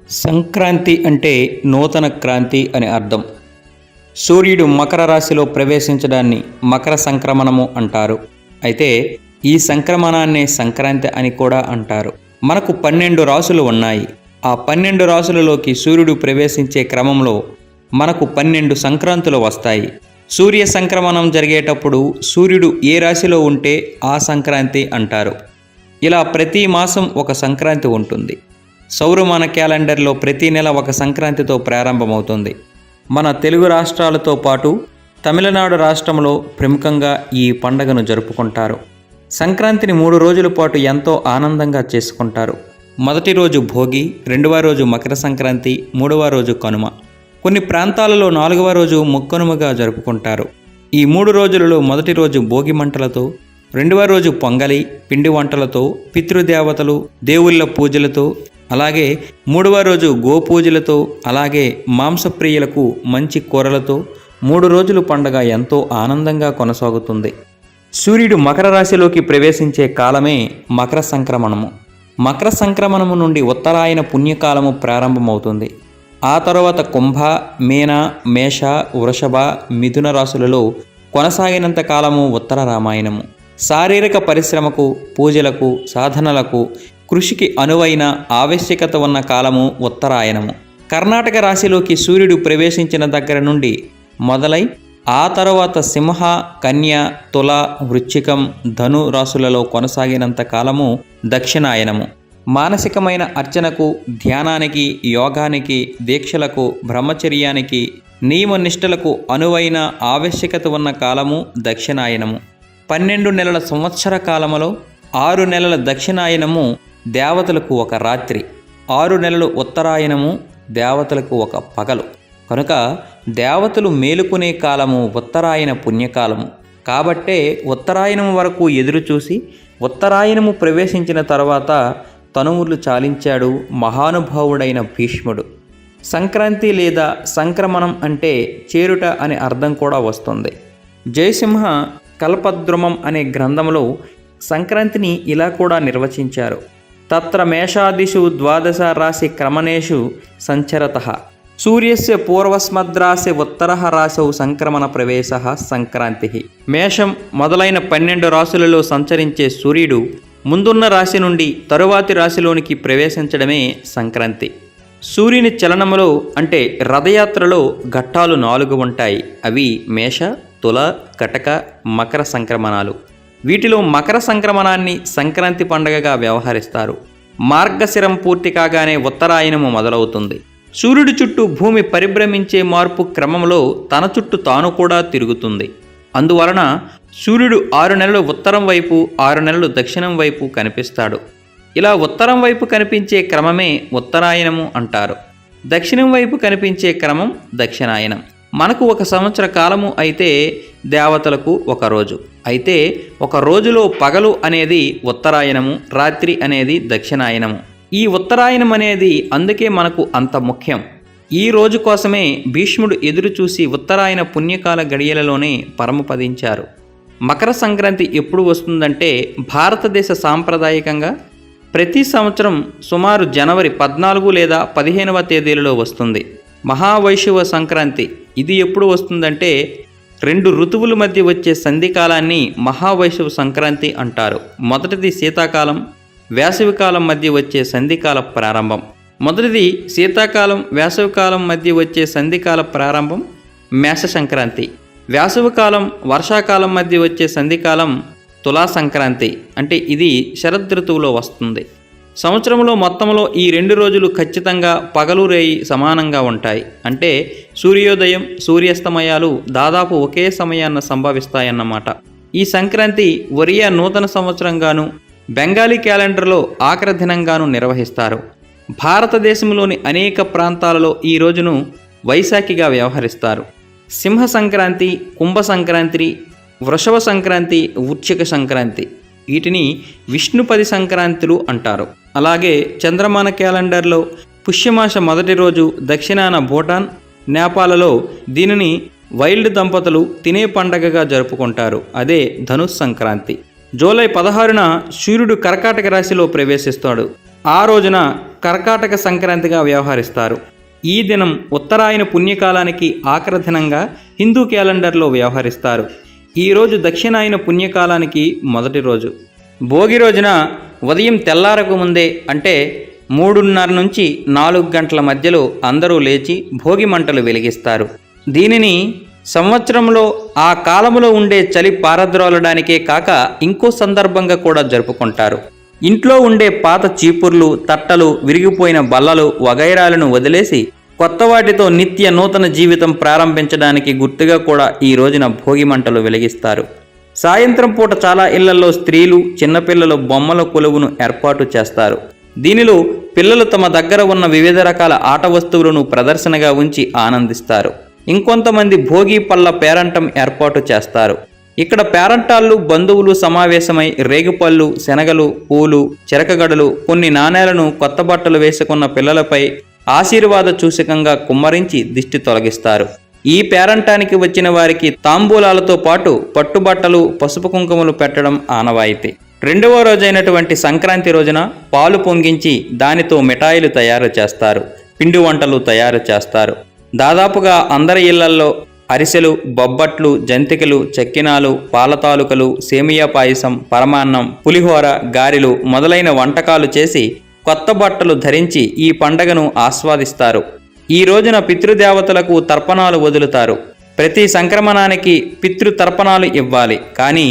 సంక్రాంతి అంటే నూతన క్రాంతి అని అర్థం. సూర్యుడు మకర రాశిలో ప్రవేశించడాన్ని మకర సంక్రమణము అంటారు. అయితే ఈ సంక్రమణాన్నే సంక్రాంతి అని కూడా అంటారు. మనకు 12 రాశులు ఉన్నాయి. ఆ 12 రాశులలోకి సూర్యుడు ప్రవేశించే క్రమంలో మనకు 12 సంక్రాంతులు వస్తాయి. సూర్య సంక్రమణం జరిగేటప్పుడు సూర్యుడు ఏ రాశిలో ఉంటే ఆ సంక్రాంతి అంటారు. ఇలా ప్రతి మాసం ఒక సంక్రాంతి ఉంటుంది. సౌరమాన క్యాలెండర్లో ప్రతి నెల ఒక సంక్రాంతితో ప్రారంభమవుతుంది. మన తెలుగు రాష్ట్రాలతో పాటు తమిళనాడు రాష్ట్రంలో ప్రముఖంగా ఈ పండుగను జరుపుకుంటారు. సంక్రాంతిని 3 రోజుల పాటు ఎంతో ఆనందంగా చేసుకుంటారు. మొదటి రోజు భోగి, రెండవ రోజు మకర సంక్రాంతి, మూడవ రోజు కనుమ. కొన్ని ప్రాంతాలలో 4వ రోజు ముక్కనుమగా జరుపుకుంటారు. ఈ 3 రోజులలో మొదటి రోజు భోగి మంటలతో, రెండవ రోజు పొంగలి పిండి వంటలతో, పితృదేవతలు దేవుళ్ళ పూజలతో, అలాగే మూడవ రోజు గోపూజలతో, అలాగే మాంసప్రియులకు మంచి కూరలతో 3 రోజులు పండగ ఎంతో ఆనందంగా కొనసాగుతుంది. సూర్యుడు మకర రాశిలోకి ప్రవేశించే కాలమే మకర సంక్రమణము. మకర సంక్రమణము నుండి ఉత్తరాయణ పుణ్యకాలము ప్రారంభమవుతుంది. ఆ తర్వాత కుంభ, మీన, మేష, వృషభ, మిథున రాశులలో కొనసాగినంత కాలము ఉత్తర రామాయణము. శారీరక పరిశ్రమకు, పూజలకు, సాధనలకు, కృషికి అనువైన ఆవశ్యకత ఉన్న కాలము ఉత్తరాయణము. కర్ణాటక రాశిలోకి సూర్యుడు ప్రవేశించిన దగ్గర నుండి మొదలై ఆ తర్వాత సింహ, కన్య, తుల, వృశ్చికం, ధను రాశులలో కొనసాగినంత కాలము దక్షిణాయనము. మానసికమైన అర్చనకు, ధ్యానానికి, యోగానికి, దీక్షలకు, బ్రహ్మచర్యానికి, నియమనిష్టలకు అనువైన ఆవశ్యకత ఉన్న కాలము దక్షిణాయనము. 12 నెలల సంవత్సర కాలములో 6 నెలల దక్షిణాయనము దేవతలకు ఒక రాత్రి, 6 నెలలు ఉత్తరాయణము దేవతలకు ఒక పగలు. కనుక దేవతలు మేలుకునే కాలము ఉత్తరాయణ పుణ్యకాలము. కాబట్టే ఉత్తరాయణం వరకు ఎదురుచూసి ఉత్తరాయణము ప్రవేశించిన తర్వాత తనువులు చాలించాడు మహానుభావుడైన భీష్ముడు. సంక్రాంతి లేదా సంక్రమణం అంటే చేరుట అనే అర్థం కూడా వస్తుంది. జయసింహ కల్పద్రుమం అనే గ్రంథంలో సంక్రాంతిని ఇలా కూడా నిర్వచించారు. తత్ర మేషాదిషు ద్వాదశ రాశి క్రమణేషు సంచరతః సూర్యస్య పూర్వస్మద్రాశి ఉత్తరః రాశౌ సంక్రమణ ప్రవేశః సంక్రాంతి. మేషం మొదలైన 12 రాశులలో సంచరించే సూర్యుడు ముందున్న రాశి నుండి తరువాతి రాశిలోనికి ప్రవేశించడమే సంక్రాంతి. సూర్యుని చలనములో అంటే రథయాత్రలో ఘట్టాలు 4 ఉంటాయి. అవి మేష, తుల, కటక, మకర సంక్రమణాలు. వీటిలో మకర సంక్రమణాన్ని సంక్రాంతి పండుగగా వ్యవహరిస్తారు. మార్గశిరం పూర్తి కాగానే ఉత్తరాయణము మొదలవుతుంది. సూర్యుడి చుట్టూ భూమి పరిభ్రమించే మార్పు క్రమంలో తన చుట్టూ తాను కూడా తిరుగుతుంది. అందువలన సూర్యుడు 6 నెలలు ఉత్తరం వైపు, 6 నెలలు దక్షిణం వైపు కనిపిస్తాడు. ఇలా ఉత్తరం వైపు కనిపించే క్రమమే ఉత్తరాయణము అంటారు. దక్షిణం వైపు కనిపించే క్రమం దక్షిణాయనం. మనకు 1 సంవత్సర కాలము అయితే దేవతలకు 1 రోజు. అయితే 1 రోజులో పగలు అనేది ఉత్తరాయణము, రాత్రి అనేది దక్షిణాయనము. ఈ ఉత్తరాయణం అనేది అందుకే మనకు అంత ముఖ్యం. ఈ రోజు కోసమే భీష్ముడు ఎదురు చూసి ఉత్తరాయణ పుణ్యకాల గడియలలోనే పరమపదించారు. మకర సంక్రాంతి ఎప్పుడు వస్తుందంటే భారతదేశ సాంప్రదాయకంగా ప్రతి సంవత్సరం సుమారు జనవరి 14 లేదా 15వ తేదీలలో వస్తుంది. మహావైశవ సంక్రాంతి ఇది ఎప్పుడు వస్తుందంటే 2 ఋతువుల మధ్య వచ్చే సంధికాలాన్ని మహావైశవ సంక్రాంతి అంటారు. మొదటిది శీతాకాలం, వేసవికాలం మధ్య వచ్చే సంధికాల ప్రారంభం. మొదటిది శీతాకాలం, వేసవికాలం మధ్య వచ్చే సంధికాల ప్రారంభం మేష సంక్రాంతి. వేసవికాలం, వర్షాకాలం మధ్య వచ్చే సంధికాలం తులా సంక్రాంతి. అంటే ఇది శరద్ ఋతువులో వస్తుంది. సంవత్సరంలో మొత్తంలో ఈ 2 రోజులు ఖచ్చితంగా పగలు రేయి సమానంగా ఉంటాయి. అంటే సూర్యోదయం, సూర్యాస్తమయాలు దాదాపు ఒకే సమయాన్న సంభవిస్తాయన్నమాట. ఈ సంక్రాంతి ఒరియా నూతన సంవత్సరంగాను, బెంగాలీ క్యాలెండర్లో ఆఖరి దినంగాను నిర్వహిస్తారు. భారతదేశంలోని అనేక ప్రాంతాలలో ఈ రోజును వైశాఖిగా వ్యవహరిస్తారు. సింహ సంక్రాంతి, కుంభ సంక్రాంతి, వృషభ సంక్రాంతి, వృశ్చిక సంక్రాంతి వీటిని విష్ణుపది సంక్రాంతులు అంటారు. అలాగే చంద్రమాన క్యాలెండర్లో పుష్యమాస మొదటి రోజు దక్షిణాన భూటాన్, నేపాల్లో దీనిని వైల్డ్ దంపతులు తినే పండగగా జరుపుకుంటారు. అదే ధనుస్ సంక్రాంతి. జూలై 16న సూర్యుడు కర్కాటక రాశిలో ప్రవేశిస్తాడు. ఆ రోజున కర్కాటక సంక్రాంతిగా వ్యవహరిస్తారు. ఈ దినం ఉత్తరాయణ పుణ్యకాలానికి ఆఖరి దినంగా హిందూ క్యాలెండర్లో వ్యవహరిస్తారు. ఈరోజు దక్షిణాయన పుణ్యకాలానికి మొదటి రోజు. భోగి రోజున ఉదయం తెల్లారకు ముందే అంటే 3:30 నుంచి 4 గంటల మధ్యలో అందరూ లేచి భోగి మంటలు వెలిగిస్తారు. దీనిని సంవత్సరంలో ఆ కాలంలో ఉండే చలి పారద్రోలడానికే కాక ఇంకో సందర్భంగా కూడా జరుపుకుంటారు. ఇంట్లో ఉండే పాత చీపుర్లు, తట్టలు, విరిగిపోయిన బల్లలు వగైరాలను వదిలేసి కొత్త వాటితో నిత్య నూతన జీవితం ప్రారంభించడానికి గుర్తుగా కూడా ఈ రోజున భోగి మంటలు వెలిగిస్తారు. సాయంత్రం పూట చాలా ఇళ్లలో స్త్రీలు, చిన్నపిల్లలు బొమ్మల కొలువును ఏర్పాటు చేస్తారు. దీనిలో పిల్లలు తమ దగ్గర ఉన్న వివిధ రకాల ఆట వస్తువులను ప్రదర్శనగా ఉంచి ఆనందిస్తారు. ఇంకొంతమంది భోగి పళ్ళ పేరంటం ఏర్పాటు చేస్తారు. ఇక్కడ పేరంటాళ్ళు బంధువులు సమావేశమై రేగుపళ్ళు, శనగలు, పూలు, చిరకగడలు, కొన్ని నాణేలను కొత్త బట్టలు వేసుకున్న పిల్లలపై ఆశీర్వాద సూచకంగా కుమ్మరించి దిష్టి తొలగిస్తారు. ఈ పేరంటానికి వచ్చిన వారికి తాంబూలాలతో పాటు పట్టుబట్టలు, పసుపు కుంకుమలు పెట్టడం ఆనవాయితీ. రెండవ రోజైనటువంటి సంక్రాంతి రోజున పాలు పొంగించి దానితో మిఠాయిలు తయారు చేస్తారు, పిండి వంటలు తయారు చేస్తారు. దాదాపుగా అందరి ఇళ్లల్లో అరిసెలు, బొబ్బట్లు, జంతికలు, చెక్కినాలు, పాలతాలుకలు, సేమియా పాయసం, పరమాన్నం, పులిహోర, గారెలు మొదలైన వంటకాలు చేసి కొత్త బట్టలు ధరించి ఈ పండగను ఆస్వాదిస్తారు. ఈ రోజున పితృదేవతలకు తర్పణాలు వదులుతారు. ప్రతి సంక్రమణానికి పితృతర్పణాలు ఇవ్వాలి. కానీ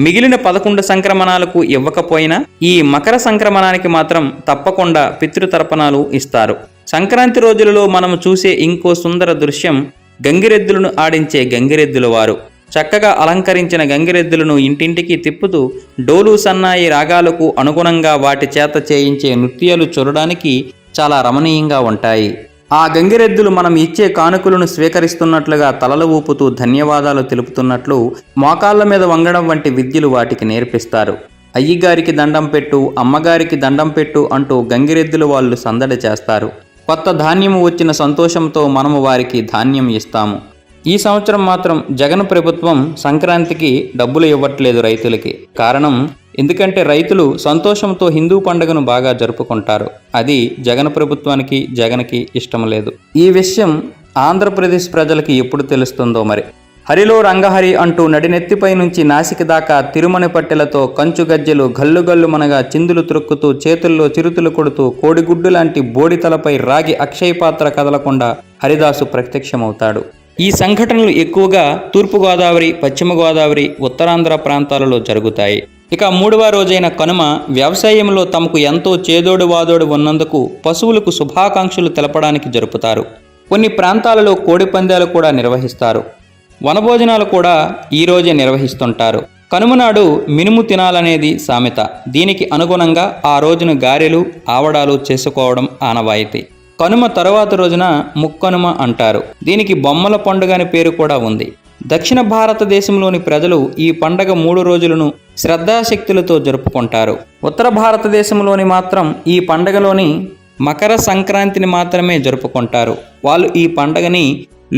మిగిలిన 11 సంక్రమణాలకు ఇవ్వకపోయినా ఈ మకర సంక్రమణానికి మాత్రం తప్పకుండా పితృతర్పణాలు ఇస్తారు. సంక్రాంతి రోజులలో మనం చూసే ఇంకో సుందర దృశ్యం గంగిరెద్దులను ఆడించే గంగిరెద్దుల వారు. చక్కగా అలంకరించిన గంగిరెద్దులను ఇంటింటికి తిప్పుతూ డోలు, సన్నాయి రాగాలకు అనుగుణంగా వాటి చేత చేయించే నృత్యాలు చూడడానికి చాలా రమణీయంగా ఉంటాయి. ఆ గంగిరెద్దులు మనం ఇచ్చే కానుకలను స్వీకరిస్తున్నట్లుగా తలలు ఊపుతూ ధన్యవాదాలు తెలుపుతున్నట్లు మోకాళ్ళ మీద వంగడం వంటి విద్యలు వాటికి నేర్పిస్తారు. అయ్యగారికి దండం పెట్టు, అమ్మగారికి దండం పెట్టు అంటూ గంగిరెద్దులు వాళ్ళు సందడి చేస్తారు. కొత్త ధాన్యము వచ్చిన సంతోషంతో మనము వారికి ధాన్యం ఇస్తాము. ఈ సంవత్సరం మాత్రం జగన్ ప్రభుత్వం సంక్రాంతికి డబ్బులు ఇవ్వట్లేదు రైతులకి. కారణం ఎందుకంటే రైతులు సంతోషంతో హిందూ పండుగను బాగా జరుపుకుంటారు. అది జగన్ ప్రభుత్వానికి, జగన్కి ఇష్టం లేదు. ఈ విషయం ఆంధ్రప్రదేశ్ ప్రజలకి ఎప్పుడు తెలుస్తుందో మరి. హరిలో రంగహరి అంటూ నడినెత్తిపై నుంచి నాసిక దాకా తిరుమణి పట్టెలతో కంచు గజ్జెలు గల్లు గల్లు మనగా చిందులు త్రొక్కుతూ చేతుల్లో చిరుతులు కొడుతూ కోడిగుడ్డు లాంటి బోడితలపై రాగి అక్షయ పాత్ర కదలకుండా హరిదాసు ప్రత్యక్షమవుతాడు. ఈ సంఘటనలు ఎక్కువగా తూర్పుగోదావరి, పశ్చిమ గోదావరి, ఉత్తరాంధ్ర ప్రాంతాలలో జరుగుతాయి. ఇక 3వ రోజైన కనుమ వ్యవసాయంలో తమకు ఎంతో చేదోడు వాదోడు ఉన్నందుకు పశువులకు శుభాకాంక్షలు తెలపడానికి జరుపుతారు. కొన్ని ప్రాంతాలలో కోడి పందాలు కూడా నిర్వహిస్తారు. వనభోజనాలు కూడా ఈ రోజే నిర్వహిస్తుంటారు. కనుమ నాడు మినుము తినాలనేది సామెత. దీనికి అనుగుణంగా ఆ రోజున గారెలు, ఆవడాలు చేసుకోవడం ఆనవాయితీ. కనుమ తరువాత రోజున ముక్కనుమ అంటారు. దీనికి బొమ్మల పండుగ అని పేరు కూడా ఉంది. దక్షిణ భారతదేశంలోని ప్రజలు ఈ పండగ 3 రోజులను శ్రద్ధాశక్తులతో జరుపుకుంటారు. ఉత్తర భారతదేశంలోని మాత్రం ఈ పండగలోని మకర సంక్రాంతిని మాత్రమే జరుపుకుంటారు. వాళ్ళు ఈ పండగని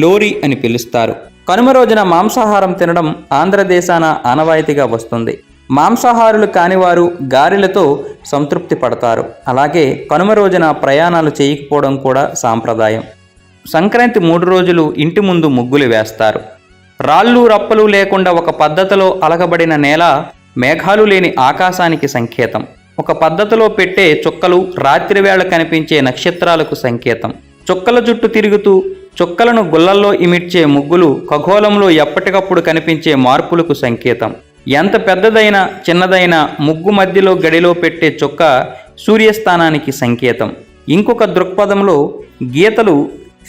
లోరీ అని పిలుస్తారు. కనుమ రోజున మాంసాహారం తినడం ఆంధ్రదేశాన ఆనవాయితీగా వస్తుంది. మాంసాహారులు కానివారు గారెలతో సంతృప్తి పడతారు. అలాగే కనుమ రోజున ప్రయాణాలు చేయకపోవడం కూడా సాంప్రదాయం. సంక్రాంతి 3 రోజులు ఇంటి ముందు ముగ్గులు వేస్తారు. రాళ్ళు రప్పలు లేకుండా ఒక పద్ధతిలో అలకబడిన నేల, మేఘాలు లేని ఆకాశానికి సంకేతం. ఒక పద్ధతిలో పెట్టే చుక్కలు రాత్రివేళ కనిపించే నక్షత్రాలకు సంకేతం. చుక్కల చుట్టూ తిరుగుతూ చుక్కలను గుల్లల్లో ఇమిడ్చే ముగ్గులు ఖగోళంలో ఎప్పటికప్పుడు కనిపించే మార్పులకు సంకేతం. ఎంత పెద్దదైనా చిన్నదైనా ముగ్గు మధ్యలో గడిలో పెట్టే చుక్క సూర్యస్థానానికి సంకేతం. ఇంకొక దృక్పథంలో గీతలు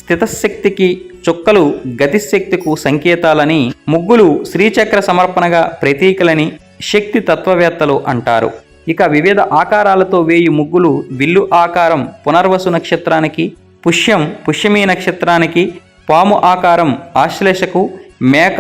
స్థితశక్తికి, చుక్కలు గతిశక్తికు సంకేతాలని, ముగ్గులు శ్రీచక్ర సమర్పణగా ప్రతీకలని శక్తి తత్వవేత్తలు అంటారు. ఇక వివిధ ఆకారాలతో వేయి ముగ్గులు విల్లు ఆకారం పునర్వసు నక్షత్రానికి, పుష్యమీ నక్షత్రానికి, పాము ఆకారం ఆశ్లేషకు, మేక,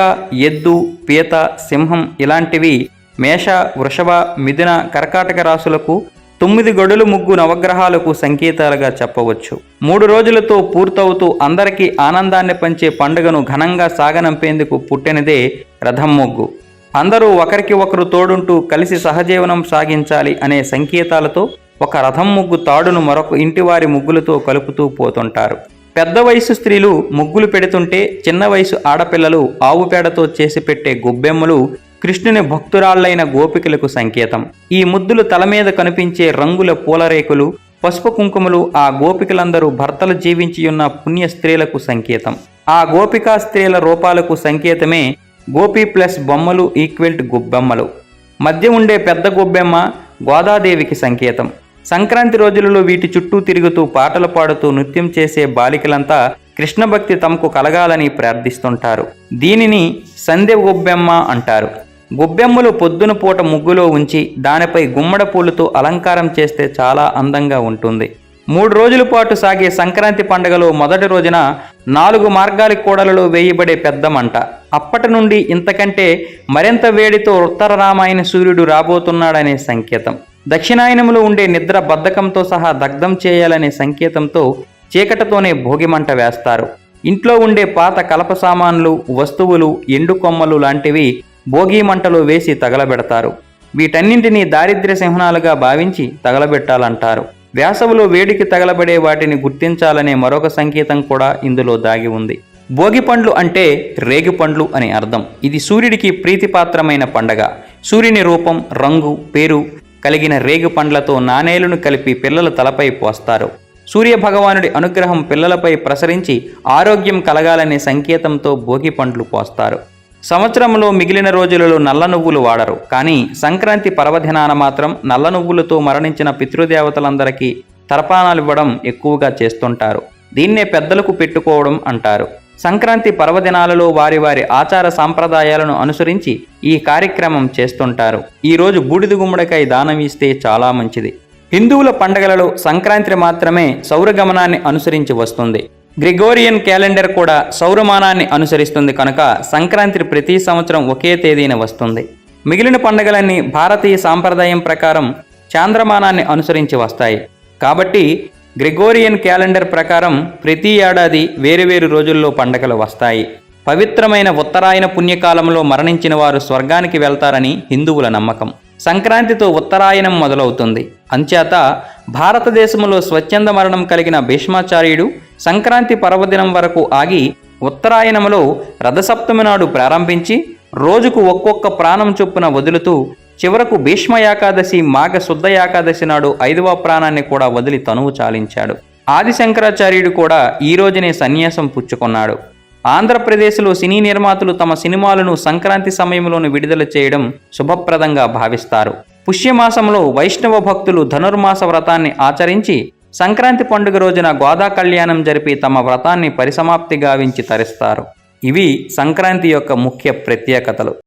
ఎద్దు, పీత, సింహం ఇలాంటివి మేష, వృషభ, మిథున, కర్కాటక రాశులకు, 9 గడులు ముగ్గు నవగ్రహాలకు సంకేతాలుగా చెప్పవచ్చు. 3 రోజులతో పూర్తవుతూ అందరికీ ఆనందాన్ని పంచే పండుగను ఘనంగా సాగనంపేందుకు పుట్టినదే రథం ముగ్గు. అందరూ ఒకరికి ఒకరు తోడుంటూ కలిసి సహజీవనం సాగించాలి అనే సంకేతాలతో ఒక రథం ముగ్గు తాడును మరొక ఇంటివారి ముగ్గులతో కలుపుతూ పోతుంటారు. పెద్ద వయసు స్త్రీలు ముగ్గులు పెడుతుంటే చిన్న వయసు ఆడపిల్లలు ఆవు పేడతో చేసి పెట్టే గొబ్బెమ్మలు కృష్ణుని భక్తురాళ్లైన గోపికలకు సంకేతం. ఈ ముద్దులు తల మీద కనిపించే రంగుల పూలరేకులు, పసుపు కుంకుమలు ఆ గోపికలందరూ భర్తలు జీవించియున్న పుణ్య స్త్రీలకు సంకేతం. ఆ గోపికా స్త్రీల రూపాలకు సంకేతమే గోపి ప్లస్ బొమ్మలు ఈక్వెల్ట్ గొబ్బెమ్మలు. మధ్య ఉండే పెద్ద గొబ్బెమ్మ గోదాదేవికి సంకేతం. సంక్రాంతి రోజులలో వీటి చుట్టూ తిరుగుతూ పాటలు పాడుతూ నృత్యం చేసే బాలికలంతా కృష్ణ భక్తి తమకు కలగాలని ప్రార్థిస్తుంటారు. దీనిని సంధ్య గొబ్బెమ్మ అంటారు. గొబ్బెమ్మలు పొద్దున పూట ముగ్గులో ఉంచి దానిపై గుమ్మడి పూలతో అలంకారం చేస్తే చాలా అందంగా ఉంటుంది. 3 రోజుల పాటు సాగే సంక్రాంతి పండుగలో మొదటి రోజున 4 మార్గాల కూడలలో వేయబడే పెద్ద మంట. అప్పటి నుండి ఇంతకంటే మరింత వేడితో ఉత్తర రామాయణ సూర్యుడు రాబోతున్నాడనే సంకేతం. దక్షిణాయనంలో ఉండే నిద్ర బద్ధకంతో సహా దగ్ధం చేయాలనే సంకేతంతో చీకటితోనే భోగిమంట వేస్తారు. ఇంట్లో ఉండే పాత కలప సామాన్లు, వస్తువులు, ఎండు కొమ్మలు లాంటివి భోగి మంటలో వేసి తగలబెడతారు. వీటన్నింటినీ దారిద్ర్య సింహనాలుగా భావించి తగలబెట్టాలంటారు. వేసవిలో వేడికి తగలబడే వాటిని గుర్తించాలనే మరొక సంకేతం కూడా ఇందులో దాగి ఉంది. భోగి పండ్లు అంటే రేగి పండ్లు అని అర్థం. ఇది సూర్యుడికి ప్రీతిపాత్రమైన పండగ. సూర్యుని రూపం, రంగు, పేరు కలిగిన రేగి పండ్లతో నాణేలను కలిపి పిల్లల తలపై పోస్తారు. సూర్య భగవానుడి అనుగ్రహం పిల్లలపై ప్రసరించి ఆరోగ్యం కలగాలనే సంకేతంతో భోగి పండ్లు పోస్తారు. సంవత్సరంలో మిగిలిన రోజులలో నల్ల నువ్వులు వాడరు. కానీ సంక్రాంతి పర్వదినాన మాత్రం నల్ల నువ్వులతో మరణించిన పితృదేవతలందరికీ తర్పణాలు ఇవ్వడం ఎక్కువగా చేస్తుంటారు. దీన్నే పెద్దలకు పెట్టుకోవడం అంటారు. సంక్రాంతి పర్వదినాలలో వారి వారి ఆచార సాంప్రదాయాలను అనుసరించి ఈ కార్యక్రమం చేస్తుంటారు. ఈరోజు బూడిద గుమ్మడికాయ దానం ఇస్తే చాలా మంచిది. హిందువుల పండుగలలో సంక్రాంతి మాత్రమే సౌరగమనాన్ని అనుసరించి వస్తుంది. గ్రిగోరియన్ క్యాలెండర్ కూడా సౌరమానాన్ని అనుసరిస్తుంది కనుక సంక్రాంతి ప్రతి సంవత్సరం ఒకే తేదీన వస్తుంది. మిగిలిన పండుగలన్నీ భారతీయ సాంప్రదాయం ప్రకారం చాంద్రమానాన్ని అనుసరించి వస్తాయి. కాబట్టి గ్రిగోరియన్ క్యాలెండర్ ప్రకారం ప్రతి ఏడాది వేరువేరు రోజుల్లో పండుగలు వస్తాయి. పవిత్రమైన ఉత్తరాయణ పుణ్యకాలంలో మరణించిన వారు స్వర్గానికి వెళ్తారని హిందువుల నమ్మకం. సంక్రాంతితో ఉత్తరాయణం మొదలవుతుంది. అంచేత భారతదేశంలో స్వచ్ఛంద మరణం కలిగిన భీష్మాచార్యుడు సంక్రాంతి పర్వదినం వరకు ఆగి ఉత్తరాయణంలో రథసప్తమి నాడు ప్రారంభించి రోజుకు ఒక్కొక్క ప్రాణం చొప్పున వదులుతూ చివరకు భీష్మ ఏకాదశి మాఘ శుద్ధ ఏకాదశి నాడు 5వ ప్రాణాన్ని కూడా వదిలి తనువు చాలించాడు. ఆదిశంకరాచార్యుడు కూడా ఈ రోజునే సన్యాసం పుచ్చుకున్నాడు. ఆంధ్రప్రదేశ్లో సినీ నిర్మాతలు తమ సినిమాలను సంక్రాంతి సమయంలోనే విడుదల చేయడం శుభప్రదంగా భావిస్తారు. పుష్యమాసంలో వైష్ణవ భక్తులు ధనుర్మాస వ్రతాన్ని ఆచరించి సంక్రాంతి పండుగ రోజున గోదా కళ్యాణం జరిపి తమ వ్రతాన్ని పరిసమాప్తి గావించి తరిస్తారు. ఇవి సంక్రాంతి యొక్క ముఖ్య ప్రత్యేకతలు.